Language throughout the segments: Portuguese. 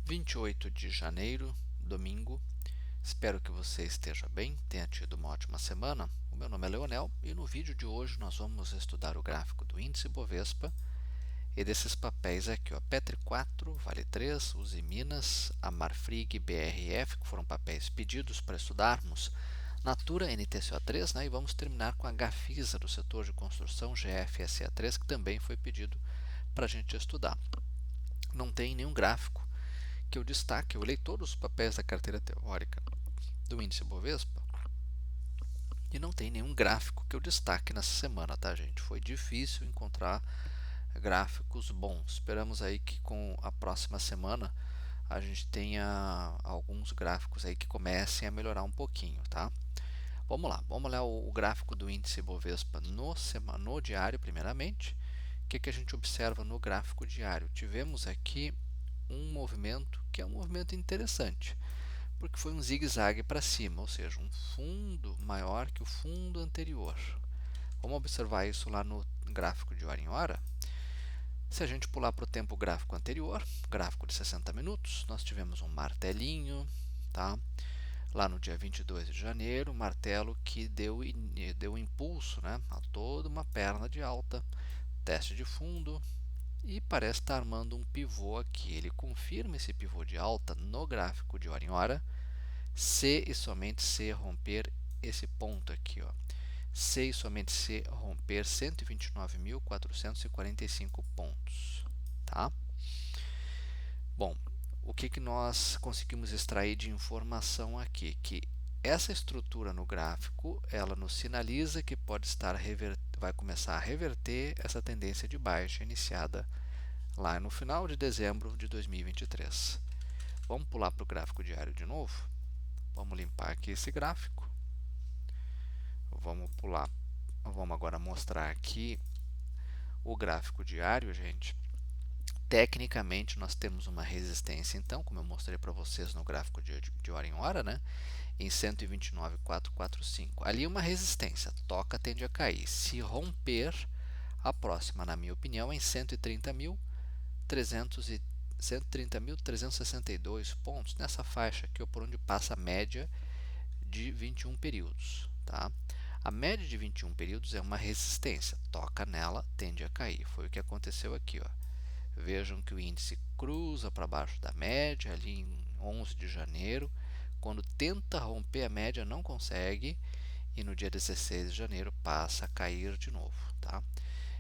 28 de janeiro, domingo. Espero que você esteja bem, tenha tido uma ótima semana. O meu nome é Leonel e no vídeo de hoje nós vamos estudar o gráfico do índice Bovespa e desses papéis aqui, ó, Petri 4, Vale 3, Uzi Minas, Amarfrig, BRF, que foram papéis pedidos para estudarmos, Natura, NTCO3, né, e vamos terminar com a Gafisa do setor de construção, GFSA3, que também foi pedido para a gente estudar. Não tem nenhum gráfico que eu destaque. Eu olhei todos os papéis da carteira teórica do índice Bovespa e não tem nenhum gráfico que eu destaque nessa semana, tá, gente? Foi difícil encontrar gráficos bons. Esperamos aí que com a próxima semana a gente tenha alguns gráficos aí que comecem a melhorar um pouquinho, tá? Vamos lá, vamos olhar o gráfico do índice Bovespa no diário, primeiramente. O que a gente observa no gráfico diário? Tivemos aqui um movimento que é um movimento interessante, porque foi um zigue-zague para cima, ou seja, um fundo maior que o fundo anterior. Vamos observar isso lá no gráfico de hora em hora. Se a gente pular para o tempo gráfico anterior, gráfico de 60 minutos, nós tivemos um martelinho, tá? Lá no dia 22 de janeiro, martelo que deu impulso, né, a toda uma perna de alta, teste de fundo, e parece estar armando um pivô aqui. Ele confirma esse pivô de alta no gráfico de hora em hora, se e somente se romper esse ponto aqui, ó. Se e somente se romper 129.445 pontos, tá? Bom, o que nós conseguimos extrair de informação aqui? Que essa estrutura no gráfico, ela nos sinaliza que vai começar a reverter essa tendência de baixa iniciada lá no final de dezembro de 2023. Vamos pular para o gráfico diário de novo. Vamos limpar aqui esse gráfico. Vamos agora mostrar aqui o gráfico diário, gente. Tecnicamente, nós temos uma resistência, então, como eu mostrei para vocês no gráfico de hora em hora, né, em 129.445. Ali uma resistência, toca, tende a cair. Se romper, a próxima, na minha opinião, é em 130.362 pontos, nessa faixa aqui, por onde passa a média de 21 períodos. Tá? A média de 21 períodos é uma resistência, toca nela, tende a cair. Foi o que aconteceu aqui, ó. Vejam que o índice cruza para baixo da média ali em 11 de janeiro. Quando tenta romper a média, não consegue. E no dia 16 de janeiro passa a cair de novo. Tá?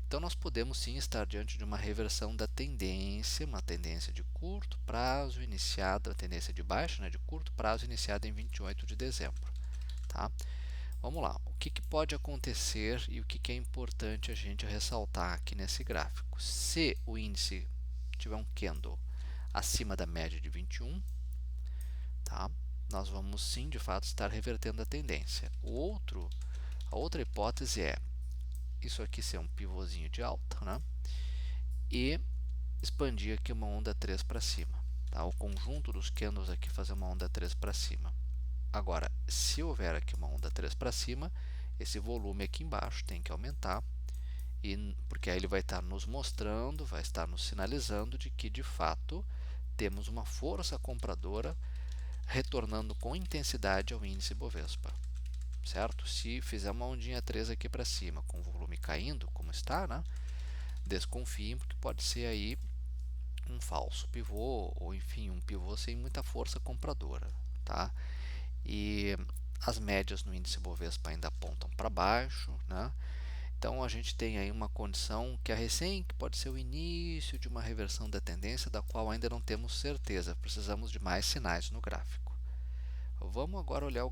Então, nós podemos sim estar diante de uma reversão da tendência, uma tendência de curto prazo iniciada, a tendência de baixa, né, de curto prazo iniciada em 28 de dezembro. Tá? Vamos lá, o que pode acontecer e o que é importante a gente ressaltar aqui nesse gráfico? Se o índice tiver um candle acima da média de 21, tá? Nós vamos sim, de fato, estar revertendo a tendência. A outra hipótese é isso aqui ser um pivôzinho de alta, né? E expandir aqui uma onda 3 para cima. Tá? O conjunto dos candles aqui fazer uma onda 3 para cima. Agora, se houver aqui uma onda 3 para cima, esse volume aqui embaixo tem que aumentar, porque aí ele vai estar nos mostrando, vai estar nos sinalizando de que, de fato, temos uma força compradora retornando com intensidade ao índice Bovespa. Certo? Se fizer uma ondinha 3 aqui para cima, com o volume caindo, como está, né? Desconfiem, porque pode ser aí um falso pivô, ou enfim, um pivô sem muita força compradora. Tá? E as médias no índice Bovespa ainda apontam para baixo, né? Então a gente tem aí uma condição que que pode ser o início de uma reversão da tendência, da qual ainda não temos certeza. Precisamos de mais sinais no gráfico. Vamos agora olhar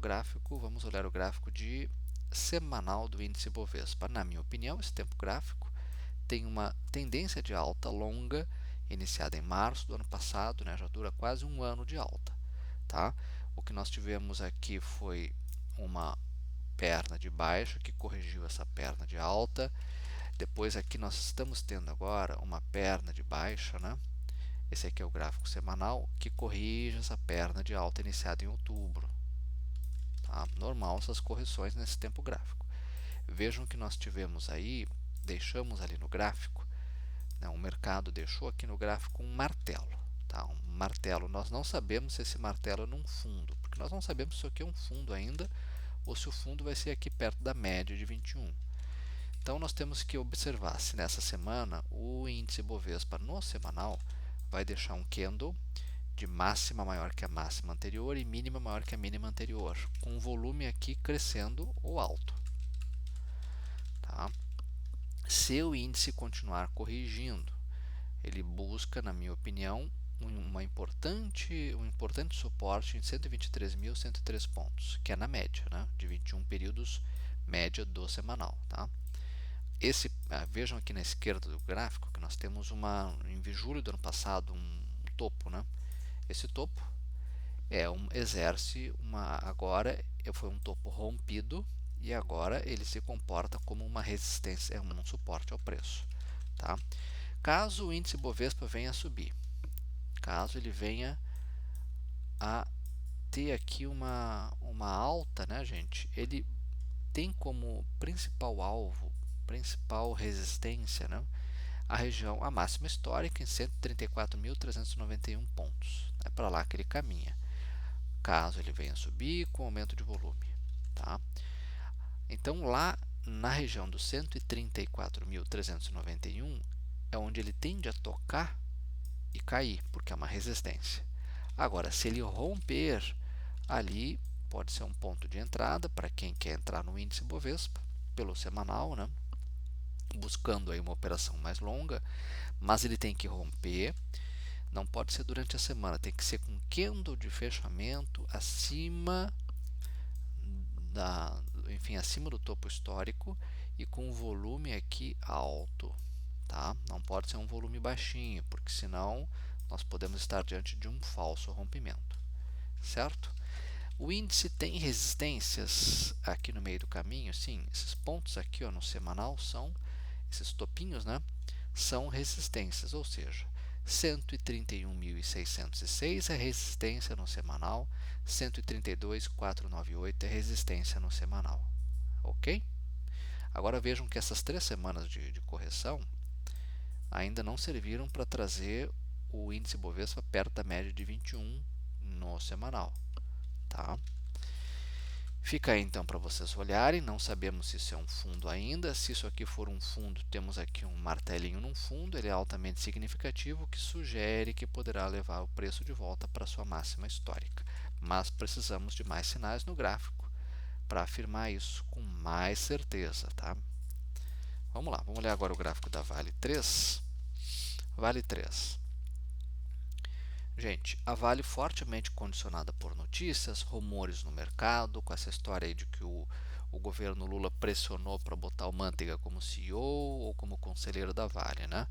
vamos olhar o gráfico de semanal do índice Bovespa. Na minha opinião, esse tempo gráfico tem uma tendência de alta longa, iniciada em março do ano passado, né? Já dura quase um ano de alta. Tá? O que nós tivemos aqui foi uma perna de baixa que corrigiu essa perna de alta. Depois aqui nós estamos tendo agora uma perna de baixa, né? Esse aqui é o gráfico semanal que corrige essa perna de alta iniciada em outubro. Tá? Normal essas correções nesse tempo gráfico. Vejam que nós tivemos aí, deixamos ali no gráfico, né, o mercado deixou aqui no gráfico um martelo. tá? Um martelo. Nós não sabemos se esse martelo é num fundo, porque nós não sabemos se isso aqui é um fundo ainda ou se o fundo vai ser aqui perto da média de 21. Então nós temos que observar se nessa semana o índice Bovespa no semanal vai deixar um candle de máxima maior que a máxima anterior e mínima maior que a mínima anterior, com o volume aqui crescendo ou alto. Tá? Se o índice continuar corrigindo, ele busca, na minha opinião, um importante suporte em 123.103 pontos, que é na média, né, de 21 períodos, média do semanal. Tá? Vejam aqui na esquerda do gráfico que nós temos em julho do ano passado um topo. Né? Esse topo agora foi um topo rompido e agora ele se comporta como uma resistência, um suporte ao preço. Tá? Caso o índice Bovespa venha a subir, caso ele venha a ter aqui uma alta, né, gente? Ele tem como principal alvo, principal resistência, né, a máxima histórica em 134.391 pontos. É para lá que ele caminha. Caso ele venha a subir com aumento de volume, tá? Então lá na região dos 134.391 é onde ele tende a tocar e cair, porque é uma resistência. Agora, se ele romper ali, pode ser um ponto de entrada para quem quer entrar no índice Bovespa pelo semanal, né? Buscando aí uma operação mais longa, mas ele tem que romper. Não pode ser durante a semana, tem que ser com candle de fechamento acima acima do topo histórico e com o volume aqui alto, tá? Não pode ser um volume baixinho, porque senão nós podemos estar diante de um falso rompimento, certo? O índice tem resistências aqui no meio do caminho, sim. Esses pontos aqui, ó, no semanal são esses topinhos, né? São resistências, ou seja, 131.606 é resistência no semanal, 132.498 é resistência no semanal, ok? Agora vejam que essas 3 semanas de correção ainda não serviram para trazer o índice Bovespa perto da média de 21 no semanal, tá? Fica aí então para vocês olharem, não sabemos se isso é um fundo ainda. Se isso aqui for um fundo, temos aqui um martelinho num fundo, ele é altamente significativo, que sugere que poderá levar o preço de volta para sua máxima histórica. Mas precisamos de mais sinais no gráfico para afirmar isso com mais certeza. Tá? Vamos lá, vamos olhar agora o gráfico da Vale 3. Vale 3. Gente, a Vale fortemente condicionada por notícias, rumores no mercado, com essa história aí de que o governo Lula pressionou para botar o Manteiga como CEO ou como conselheiro da Vale, né?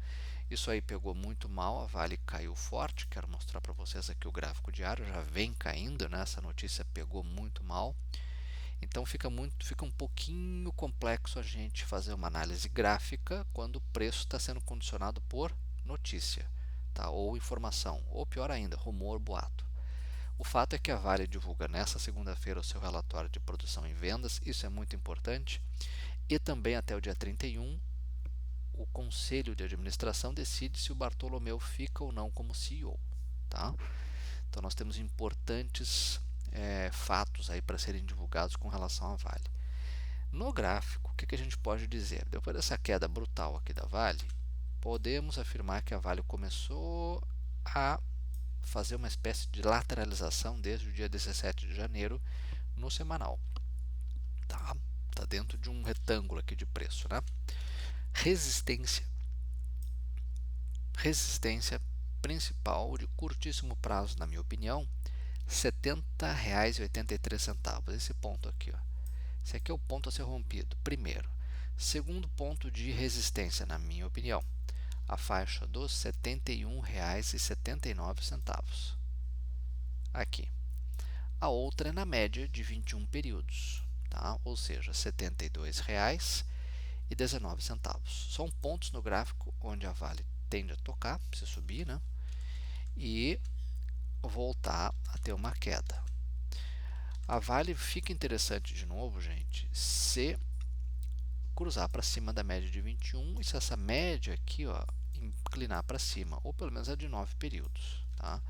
Isso aí pegou muito mal, a Vale caiu forte, quero mostrar para vocês aqui o gráfico diário, já vem caindo, né? Essa notícia pegou muito mal. Então fica um pouquinho complexo a gente fazer uma análise gráfica quando o preço está sendo condicionado por notícia. Tá? Ou informação, ou pior ainda, rumor, boato. O fato é que a Vale divulga nesta segunda-feira o seu relatório de produção e vendas, isso é muito importante, e também até o dia 31, o Conselho de Administração decide se o Bartolomeu fica ou não como CEO. Tá? Então nós temos importantes fatos aí para serem divulgados com relação à Vale. No gráfico, o que a gente pode dizer? Depois dessa queda brutal aqui da Vale, podemos afirmar que a Vale começou a fazer uma espécie de lateralização desde o dia 17 de janeiro no semanal. Tá dentro de um retângulo aqui de preço, né? Resistência principal de curtíssimo prazo, na minha opinião, R$ 70,83. Esse ponto aqui, ó. Esse aqui é o ponto a ser rompido, primeiro. Segundo ponto de resistência, na minha opinião, a faixa dos R$ 71,79. Aqui. A outra é na média de 21 períodos, tá? Ou seja, R$ 72,19. São pontos no gráfico onde a Vale tende a tocar, se subir, né? E voltar a ter uma queda. A Vale fica interessante de novo, gente, se cruzar para cima da média de 21 e se essa média aqui, ó, inclinar para cima, ou pelo menos a de 9 períodos. tá?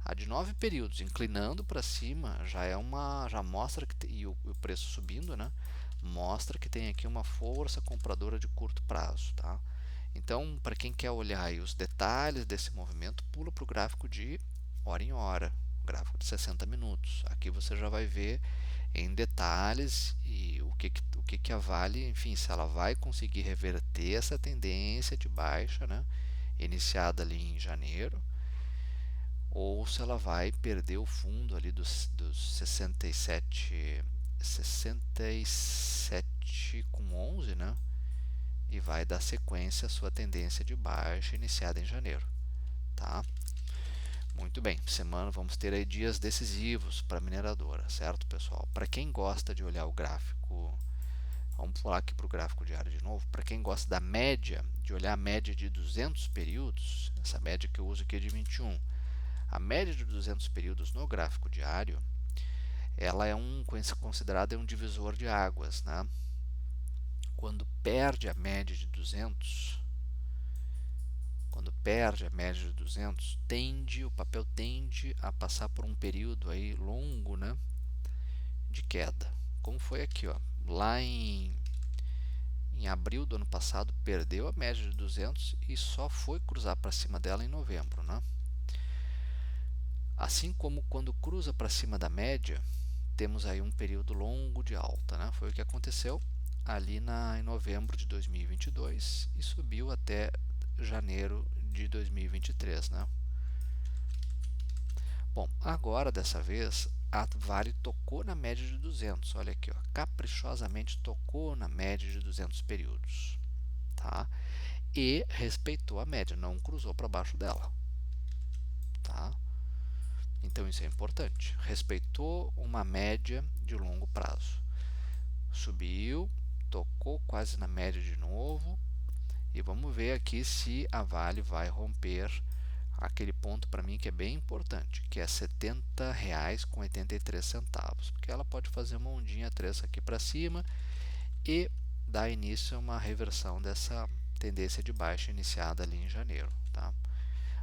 A de 9 períodos inclinando para cima já mostra que e o preço subindo, né? Mostra que tem aqui uma força compradora de curto prazo, tá? Então, para quem quer olhar aí os detalhes desse movimento, pula para o gráfico de hora em hora, gráfico de 60 minutos. Aqui você já vai ver em detalhes e o que a Vale, enfim, se ela vai conseguir reverter essa tendência de baixa, né, iniciada ali em janeiro, ou se ela vai perder o fundo ali dos 67,11, né, e vai dar sequência à sua tendência de baixa iniciada em janeiro, tá? Muito bem, semana vamos ter aí dias decisivos para a mineradora, certo, pessoal? Para quem gosta de olhar o gráfico, vamos pular aqui para o gráfico diário de novo. Para quem gosta da média, de olhar a média de 200 períodos, essa média que eu uso aqui é de 21. A média de 200 períodos no gráfico diário, ela é considerada um divisor de águas, né? Quando perde a média de 200, o papel tende a passar por um período aí longo, né, de queda. Como foi aqui, ó, lá em abril do ano passado, perdeu a média de 200 e só foi cruzar para cima dela em novembro, né? Assim como quando cruza para cima da média, temos aí um período longo de alta, né? Foi o que aconteceu ali em novembro de 2022 e subiu até janeiro de 2023, né? Bom, agora dessa vez a Vale tocou na média de 200, olha aqui, ó, caprichosamente tocou na média de 200 períodos, tá? E respeitou a média, não cruzou para baixo dela, tá? Então isso é importante, respeitou uma média de longo prazo, subiu, tocou quase na média de novo e vamos ver aqui se a Vale vai romper aquele ponto para mim que é bem importante, que é R$ 70,83, porque ela pode fazer uma ondinha 3 aqui para cima e dar início a uma reversão dessa tendência de baixa iniciada ali em janeiro, tá?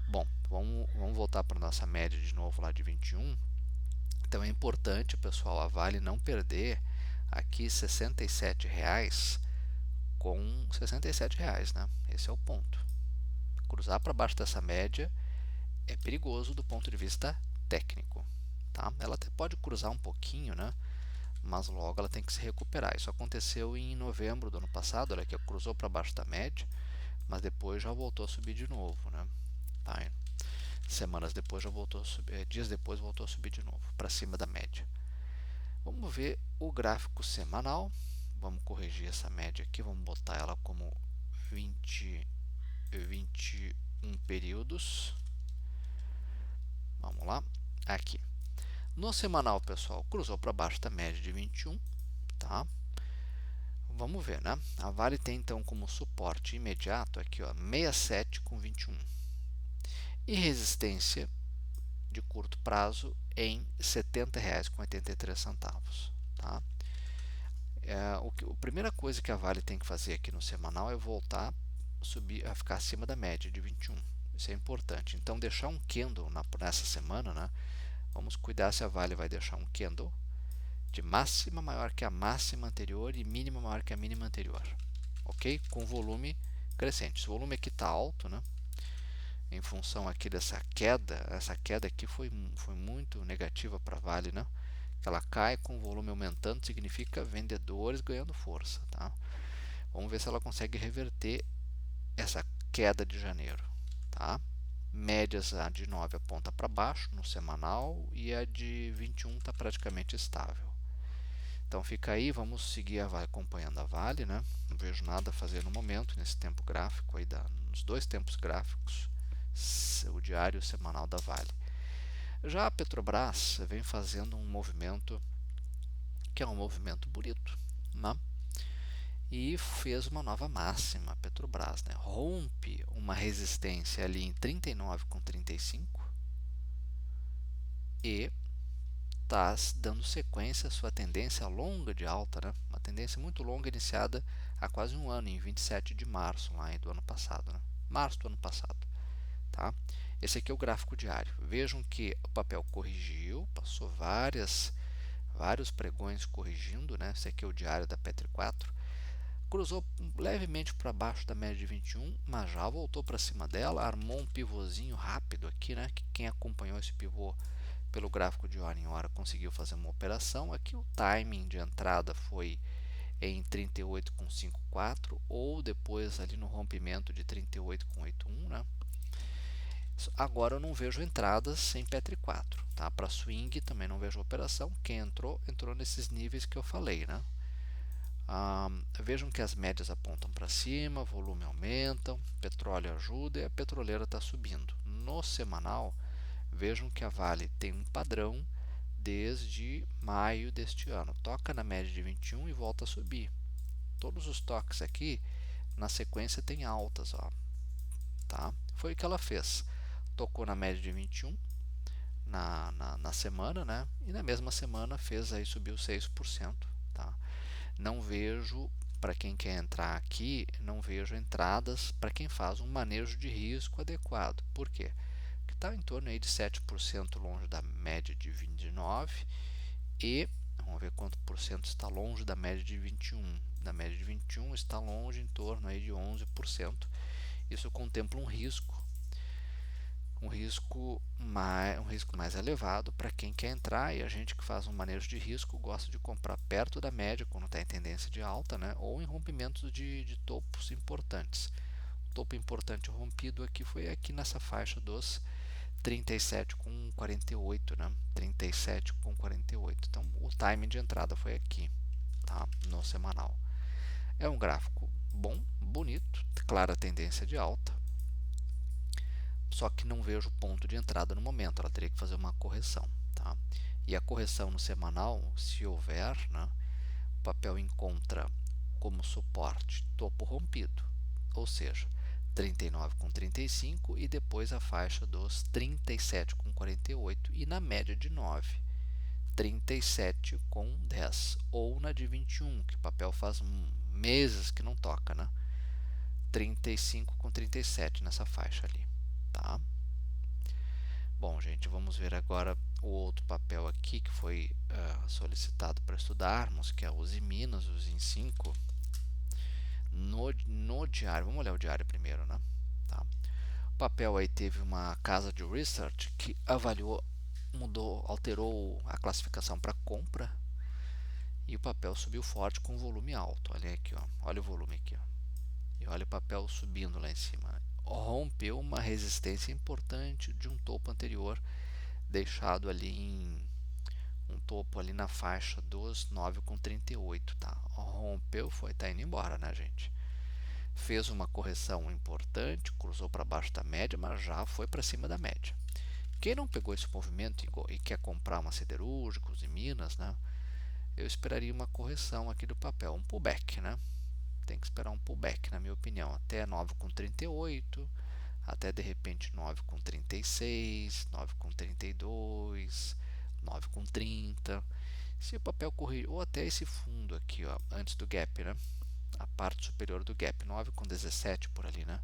Bom, vamos voltar para a nossa média de novo lá de 21. Então é importante, pessoal, a Vale não perder aqui R$ 67,00 com R$ 67,00, né? Esse é o ponto. Cruzar para baixo dessa média é perigoso do ponto de vista técnico, tá? Ela até pode cruzar um pouquinho, né? Mas logo ela tem que se recuperar. Isso aconteceu em novembro do ano passado, olha que cruzou para baixo da média, mas depois já voltou a subir de novo, né? Tá? Semanas depois já voltou a subir, dias depois voltou a subir de novo para cima da média. Vamos ver o gráfico semanal. Vamos corrigir essa média aqui, vamos botar ela como 21 períodos. Vamos lá, aqui. No semanal, pessoal, cruzou para baixo da média de 21, tá? Vamos ver, né? A Vale tem então como suporte imediato aqui, ó, 67 com 21. E resistência de curto prazo em R$ 70,83, tá? A primeira coisa que a Vale tem que fazer aqui no semanal é voltar a ficar acima da média de 21. Isso é importante. Então, deixar um candle nessa semana, né? Vamos cuidar se a Vale vai deixar um candle de máxima maior que a máxima anterior e mínima maior que a mínima anterior, ok? Com volume crescente. Esse volume aqui está alto, né? Em função aqui dessa queda, essa queda aqui foi muito negativa para a Vale, né? Que ela cai com o volume aumentando, significa vendedores ganhando força, tá? Vamos ver se ela consegue reverter essa queda de janeiro, tá? Médias, a de 9 aponta para baixo no semanal e a de 21 está praticamente estável. Então fica aí, vamos seguir acompanhando a Vale, né? Não vejo nada a fazer no momento, nesse tempo gráfico aí, nos dois tempos gráficos, o diário e o semanal da Vale. Já a Petrobras vem fazendo um movimento que é um movimento bonito, né? E fez uma nova máxima, a Petrobras, né? Rompe uma resistência ali em 39,35 e está dando sequência à sua tendência longa de alta, né? Uma tendência muito longa iniciada há quase um ano, em 27 de março lá do ano passado, né? Março do ano passado, tá? Esse aqui é o gráfico diário. Vejam que o papel corrigiu, passou vários pregões corrigindo, né? Esse aqui é o diário da Petri 4. Cruzou levemente para baixo da média de 21, mas já voltou para cima dela, armou um pivôzinho rápido aqui, né? Que quem acompanhou esse pivô pelo gráfico de hora em hora conseguiu fazer uma operação. Aqui o timing de entrada foi em 38,54 ou depois ali no rompimento de 38,81, né? Agora eu não vejo entradas em Petri 4, tá? Para swing também não vejo operação. Quem entrou nesses níveis que eu falei, né? Vejam que as médias apontam para cima, volume aumenta, petróleo ajuda e a petroleira está subindo. No semanal, vejam que a Vale tem um padrão desde maio deste ano. Toca na média de 21 e volta a subir. Todos os toques aqui, na sequência, tem altas. Ó, tá? Foi o que ela fez. Tocou na média de 21 na semana, né? E na mesma semana fez aí, subiu 6%. Tá? Não vejo, para quem quer entrar aqui, não vejo entradas para quem faz um manejo de risco adequado. Por quê? Porque está em torno aí de 7% longe da média de 29 e vamos ver quanto por cento está longe da média de 21. Da média de 21 está longe em torno aí de 11%. Isso contempla um risco mais elevado para quem quer entrar, e a gente que faz um manejo de risco gosta de comprar perto da média quando está em tendência de alta, né? Ou em rompimentos de topos importantes. O topo importante rompido aqui foi aqui nessa faixa dos 37,48, né? 37,48. Então o time de entrada foi aqui, tá? No semanal. É um gráfico bom, bonito, clara tendência de alta, só que não vejo ponto de entrada no momento, ela teria que fazer uma correção. Tá? E a correção no semanal, se houver, né, o papel encontra como suporte topo rompido, ou seja, 39,35 e depois a faixa dos 37,48 e na média de 9, 37,10 ou na de 21, que o papel faz meses que não toca, né? 35,37 nessa faixa ali, tá? Bom, gente, vamos ver agora o outro papel aqui que foi solicitado para estudarmos, que é o Usiminas, o ZIN 5, no diário. Vamos olhar o diário primeiro, né? Tá. O papel aí teve uma casa de research que avaliou, alterou a classificação para compra e o papel subiu forte com volume alto. Olha aqui, ó, olha o volume aqui, ó. E olha o papel subindo lá em cima. Rompeu uma resistência importante de um topo anterior, deixado ali em um topo ali na faixa dos 9,38, tá? Rompeu, tá indo embora, né, gente? Fez uma correção importante, cruzou para baixo da média, mas já foi para cima da média. Quem não pegou esse movimento e quer comprar uma siderúrgicos em Minas, né? Eu esperaria uma correção aqui do papel, um pullback, né? Tem que esperar um pullback, na minha opinião, até 9,38, até de repente 9,36, 9,32, 9,30. Se o papel corrigir, ou até esse fundo aqui, ó, antes do gap, né? A parte superior do gap, 9,17 por ali, né?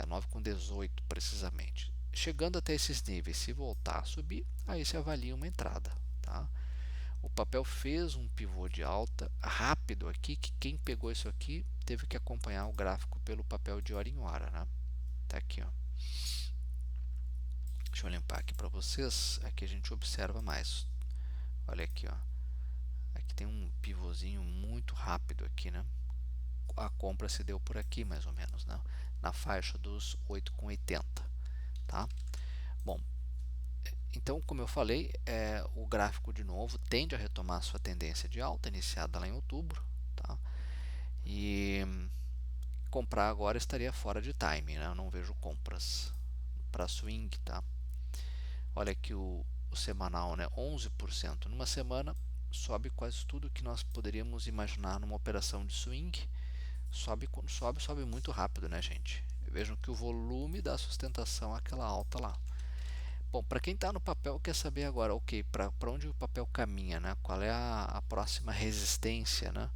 9,18 precisamente. Chegando até esses níveis, se voltar a subir, aí se avalia uma entrada, tá? O papel fez um pivô de alta rápido aqui, que quem pegou isso aqui teve que acompanhar o gráfico pelo papel de hora em hora, né? Tá aqui, ó. Deixa eu limpar aqui para vocês. Aqui a gente observa mais. Olha aqui, ó. Aqui tem um pivôzinho muito rápido aqui, né? A compra se deu por aqui, mais ou menos, né? Na faixa dos 8,80, tá? Bom, então, como eu falei, o gráfico de novo tende a retomar sua tendência de alta, iniciada lá em outubro, tá? E comprar agora estaria fora de timing, né? Eu não vejo compras para swing, tá? Olha aqui o semanal, né? 11%. Numa semana sobe quase tudo que nós poderíamos imaginar numa operação de swing. Sobe quando sobe muito rápido, né, gente? Vejam que o volume dá sustentação àquela alta lá. Bom, para quem está no papel, quer saber agora, ok, para onde o papel caminha, né? Qual é a próxima resistência, né?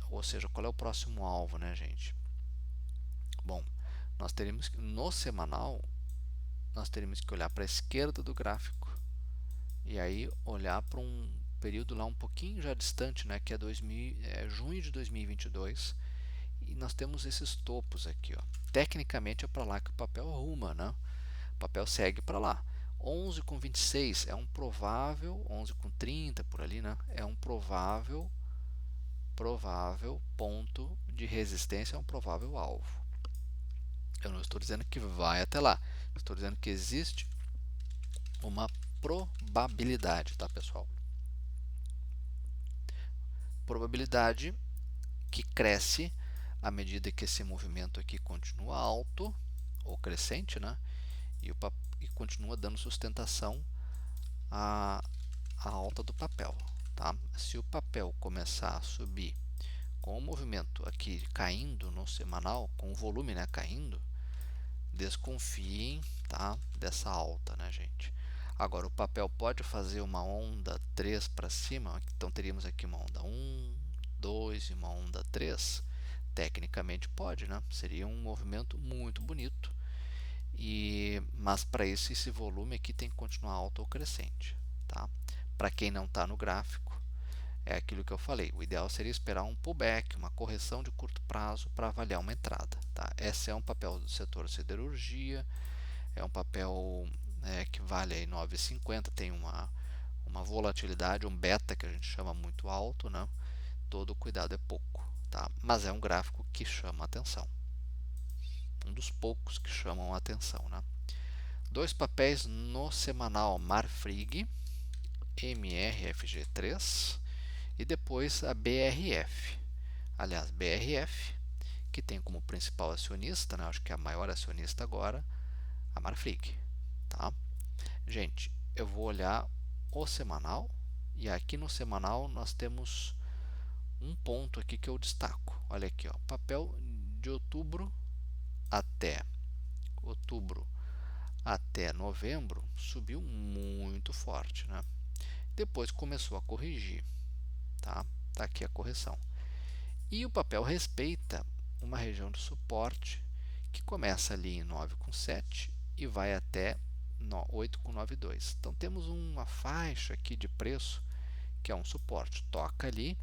Ou seja, qual é o próximo alvo, né, gente? Bom, nós teríamos no semanal, nós teríamos que olhar para a esquerda do gráfico e aí olhar para um período lá um pouquinho já distante, né, que é, junho de 2022, e nós temos esses topos aqui, ó. Tecnicamente é para lá que o papel ruma, né? O papel segue para lá. 11,26 é um provável, 11,30 por ali, né? É um provável ponto de resistência, é um provável alvo. Eu não estou dizendo que vai até lá, estou dizendo que existe uma probabilidade, tá, pessoal? Probabilidade que cresce à medida que esse movimento aqui continua alto ou crescente, né? E continua dando sustentação à alta do papel, tá? Se o papel começar a subir com o movimento aqui caindo no semanal, com o volume, né, caindo, desconfiem, tá, dessa alta, né, gente? Agora, o papel pode fazer uma onda 3 para cima, então teríamos aqui uma onda 1, 2 e uma onda 3. Tecnicamente pode, né? Seria um movimento muito bonito. Mas para isso, esse volume aqui tem que continuar alto ou crescente, tá? Para quem não está no gráfico, é aquilo que eu falei. O ideal seria esperar um pullback, uma correção de curto prazo para avaliar uma entrada, tá? Esse é um papel do setor siderurgia, é um papel que vale aí 9,50, tem uma volatilidade, um beta que a gente chama muito alto, né? Todo cuidado é pouco, tá? Mas é um gráfico que chama atenção. Um dos poucos que chamam a atenção, né? Dois papéis no semanal Marfrig, MRFG3 e depois a BRF. Aliás, BRF, que tem como principal acionista, né, acho que é a maior acionista agora, a Marfrig. Tá? Gente, eu vou olhar o semanal e aqui no semanal nós temos um ponto aqui que eu destaco. Olha aqui, ó, papel de outubro até novembro subiu muito forte, né? Depois começou a corrigir, tá? Tá aqui a correção. E o papel respeita uma região de suporte que começa ali em 9,7 e vai até 8,92. Então temos uma faixa aqui de preço que é um suporte, toca ali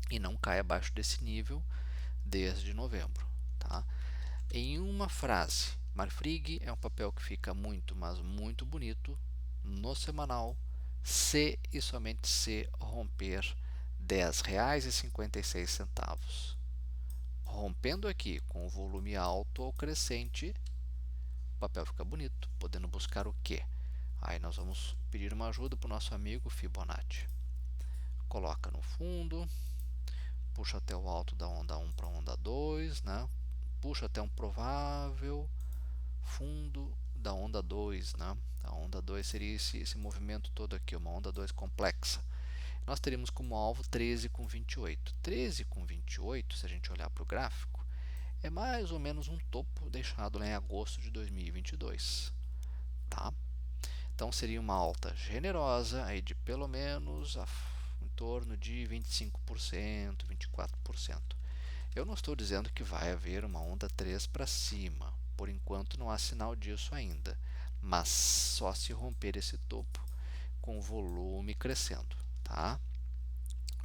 e não cai abaixo desse nível desde novembro, tá? Em uma frase, Marfrig é um papel que fica muito, mas muito bonito no semanal, se e somente se romper R$ 10,56. Rompendo aqui com o volume alto ou crescente, o papel fica bonito, podendo buscar o quê? Aí nós vamos pedir uma ajuda para o nosso amigo Fibonacci. Coloca no fundo, puxa até o alto da onda 1 para a onda 2, né? Puxa até um provável fundo da onda 2, né? A onda 2 seria esse movimento todo aqui, uma onda 2 complexa. Nós teríamos como alvo 13,28. 13,28, se a gente olhar para o gráfico, é mais ou menos um topo deixado lá em agosto de 2022. Tá? Então seria uma alta generosa aí de pelo menos em torno de 25%, 24%. Eu não estou dizendo que vai haver uma onda 3 para cima. Por enquanto não há sinal disso ainda. Mas só se romper esse topo com o volume crescendo. Tá?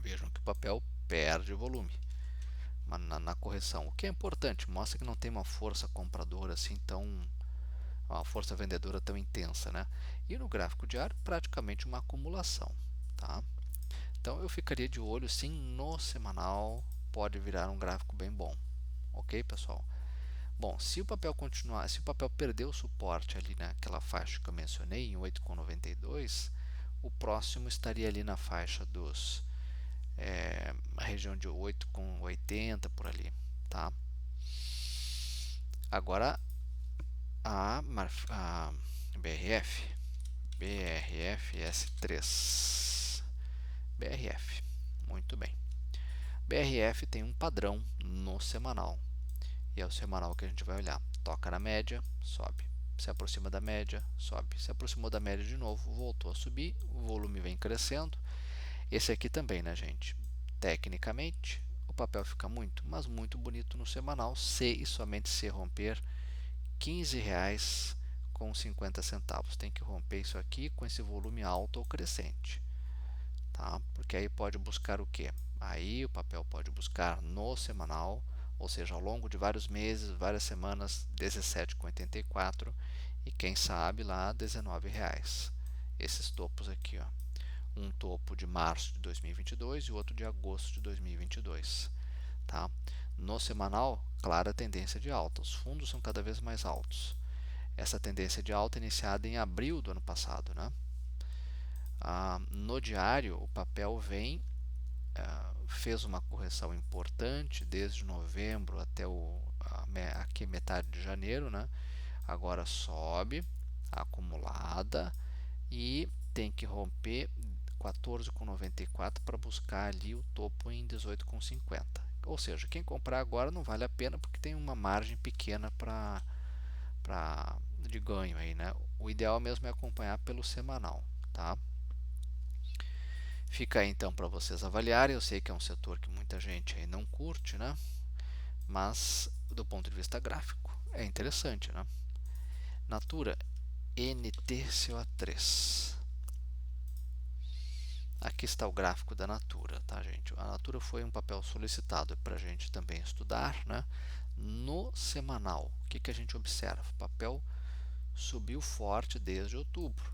Vejam que o papel perde volume na correção. O que é importante, mostra que não tem uma força compradora assim tão... uma força vendedora tão intensa, né? E no gráfico diário, praticamente uma acumulação, tá? Então eu ficaria de olho sim no semanal, pode virar um gráfico bem bom, ok, pessoal? Bom, se o papel continuar, se o papel perder o suporte ali naquela faixa que eu mencionei, em 8,92, o próximo estaria ali na faixa dos a região de 8,80 por ali, tá? Agora a BRF S3 BRF, muito bem. BRF tem um padrão no semanal e é o semanal que a gente vai olhar. Toca na média, sobe. Se aproxima da média, sobe. Se aproximou da média de novo, voltou a subir. O volume vem crescendo. Esse aqui também, né, gente? Tecnicamente, o papel fica muito, mas muito bonito no semanal, se e somente se romper R$ 15,50. Tem que romper isso aqui com esse volume alto ou crescente, tá? Porque aí pode buscar o quê? Aí o papel pode buscar no semanal, ou seja, ao longo de vários meses, várias semanas, R$ 17,84 e quem sabe lá R$ 19. Esses topos aqui, ó. Um topo de março de 2022 e o outro de agosto de 2022, tá? No semanal, clara tendência de alta. Os fundos são cada vez mais altos. Essa tendência de alta é iniciada em abril do ano passado, né? No diário, o papel fez uma correção importante desde novembro até aqui metade de janeiro, né? Agora sobe, acumulada, e tem que romper 14,94 para buscar ali o topo em 18,50. Ou seja, quem comprar agora não vale a pena porque tem uma margem pequena de ganho aí, né? O ideal mesmo é acompanhar pelo semanal, tá? Fica aí então para vocês avaliarem. Eu sei que é um setor que muita gente aí não curte, né? Mas do ponto de vista gráfico é interessante, né? Natura NTCO3. Aqui está o gráfico da Natura, tá, gente? A Natura foi um papel solicitado para a gente também estudar, né? No semanal, o que a gente observa? O papel subiu forte desde outubro,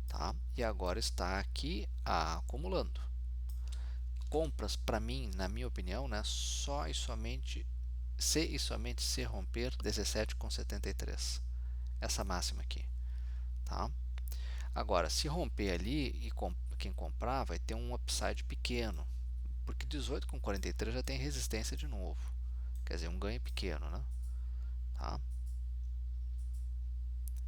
tá? E agora está aqui acumulando. Compras, para mim, na minha opinião, né? Só e somente se romper 17,73. Essa máxima aqui, tá? Agora, se romper ali e quem comprar vai ter um upside pequeno, porque 18,43 já tem resistência de novo, quer dizer, um ganho pequeno, né? Tá?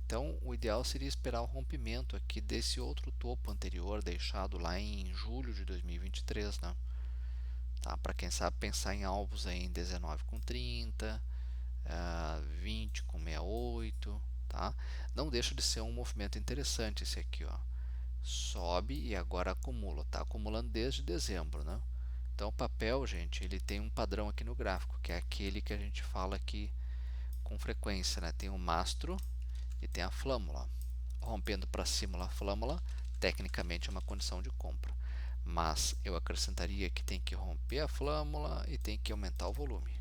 Então, o ideal seria esperar o rompimento aqui desse outro topo anterior deixado lá em julho de 2023, né? Tá? Para quem sabe pensar em alvos aí em 19,30, 20,68, tá? Não deixa de ser um movimento interessante esse aqui, ó. Sobe e agora acumula, tá acumulando desde dezembro, né? Então o papel, gente, ele tem um padrão aqui no gráfico, que é aquele que a gente fala aqui com frequência, né? Tem o mastro e tem a flâmula. Rompendo para cima a flâmula, tecnicamente é uma condição de compra. Mas eu acrescentaria que tem que romper a flâmula e tem que aumentar o volume,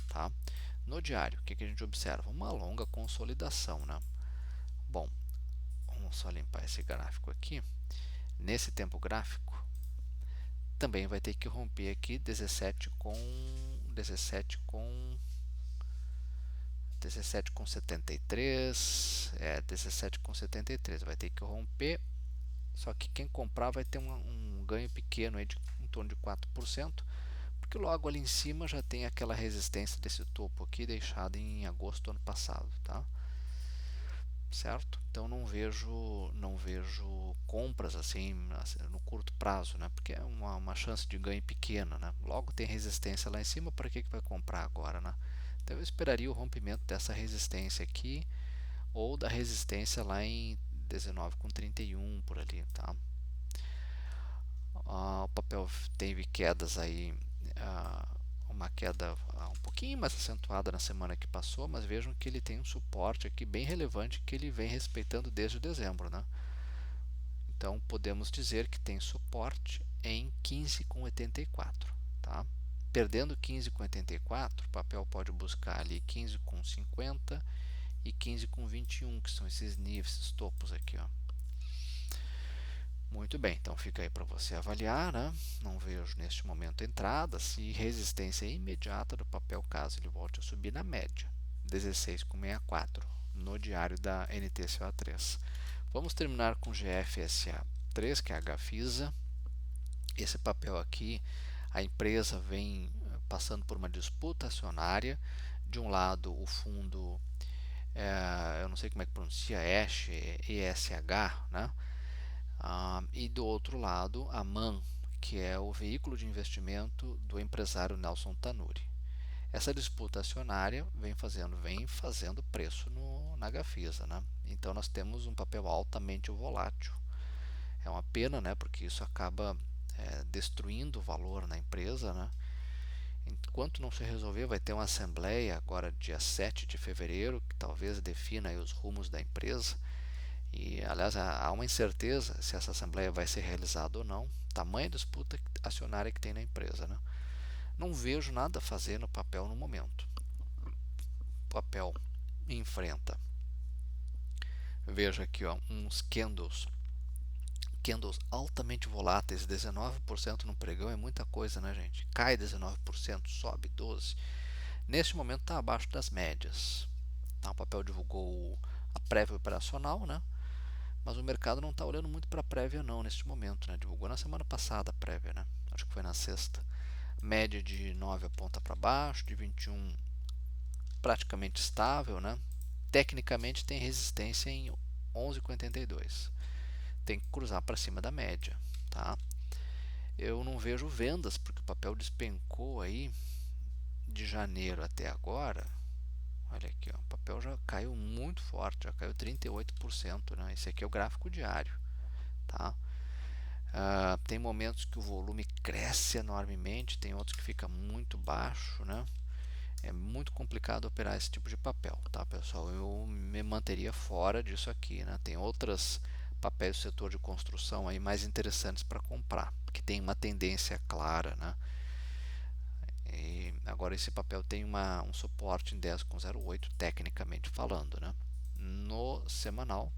tá? No diário, o que a gente observa? Uma longa consolidação, né? Bom, vamos só limpar esse gráfico aqui. Nesse tempo gráfico, também vai ter que romper aqui 17,73, 17,73 vai ter que romper, só que quem comprar vai ter um ganho pequeno aí de em torno de 4%, porque logo ali em cima já tem aquela resistência desse topo aqui deixado em agosto do ano passado, tá? Certo? Então não vejo compras assim no curto prazo, né? Porque é uma chance de ganho pequena, né? Logo tem resistência lá em cima, para que vai comprar agora, né? Então eu esperaria o rompimento dessa resistência aqui ou da resistência lá em 19,31 por ali, tá? O papel teve quedas aí, uma queda um pouquinho mais acentuada na semana que passou, mas vejam que ele tem um suporte aqui bem relevante que ele vem respeitando desde dezembro, né? Então podemos dizer que tem suporte em 15,84, tá? Perdendo 15,84, o papel pode buscar ali 15,50 e 15,21, que são esses níveis, esses topos aqui, ó. Muito bem, então fica aí para você avaliar, né? Não vejo neste momento entradas e resistência imediata do papel caso ele volte a subir na média, 16,64 no diário da NTCO3. Vamos terminar com GFSA3, que é a Gafisa. Esse papel aqui, a empresa vem passando por uma disputa acionária. De um lado, o fundo, eu não sei como é que pronuncia, ESH, né? E do outro lado, a MAN, que é o veículo de investimento do empresário Nelson Tanuri. Essa disputa acionária vem fazendo preço na Gafisa, né? Então nós temos um papel altamente volátil. É uma pena, né? Porque isso acaba destruindo o valor na empresa, né? Enquanto não se resolver, vai ter uma assembleia agora dia 7 de fevereiro, que talvez defina aí os rumos da empresa. E, aliás, há uma incerteza se essa assembleia vai ser realizada ou não, tamanha disputa acionária que tem na empresa, né? Não vejo nada a fazer no papel no momento. O papel enfrenta, veja aqui, ó, uns candles altamente voláteis, 19% no pregão é muita coisa, né, gente? Cai 19%, sobe 12%. Neste momento está abaixo das médias. Tá, o papel divulgou a prévia operacional, né? Mas o mercado não está olhando muito para a prévia não neste momento, né? Divulgou na semana passada a prévia, né? Acho que foi na sexta. Média de 9 aponta para baixo, de 21 praticamente estável, né? Tecnicamente tem resistência em 11,82. Tem que cruzar para cima da média, tá? Eu não vejo vendas porque o papel despencou aí de janeiro até agora. Olha aqui, ó, o papel já caiu muito forte, já caiu 38%, né? Esse aqui é o gráfico diário, tá? Tem momentos que o volume cresce enormemente, tem outros que fica muito baixo, né? É muito complicado operar esse tipo de papel, tá, pessoal? Eu me manteria fora disso aqui, né? Tem outros papéis do setor de construção aí mais interessantes para comprar, que tem uma tendência clara, né? E agora esse papel tem um suporte em 10,08 tecnicamente falando, né? No semanal,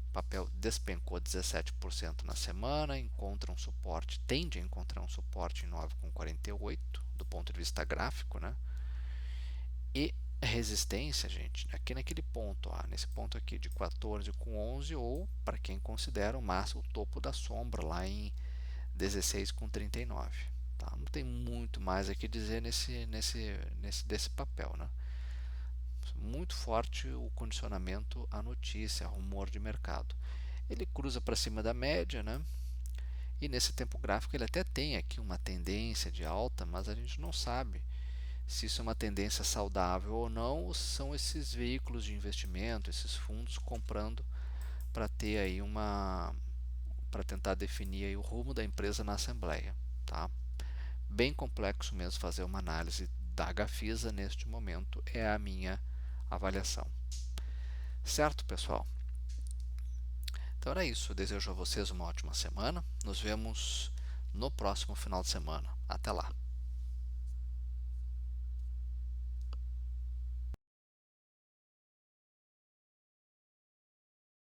o papel despencou 17% na semana, encontra um suporte, tende a encontrar um suporte em 9,48 do ponto de vista gráfico, né? E resistência, gente, aqui naquele ponto, ó, nesse ponto aqui de 14,11 ou para quem considera o máximo o topo da sombra lá em 16,39. Tá? Não tem muito mais aqui dizer desse papel, né? Muito forte o condicionamento à notícia, a rumor de mercado. Ele cruza para cima da média, né? E nesse tempo gráfico ele até tem aqui uma tendência de alta, mas a gente não sabe se isso é uma tendência saudável ou não, ou são esses veículos de investimento, esses fundos comprando para ter aí para tentar definir aí o rumo da empresa na assembleia, tá? Bem complexo mesmo fazer uma análise da Gafisa neste momento, é a minha avaliação. Certo, pessoal? Então era isso. Eu desejo a vocês uma ótima semana. Nos vemos no próximo final de semana. Até lá.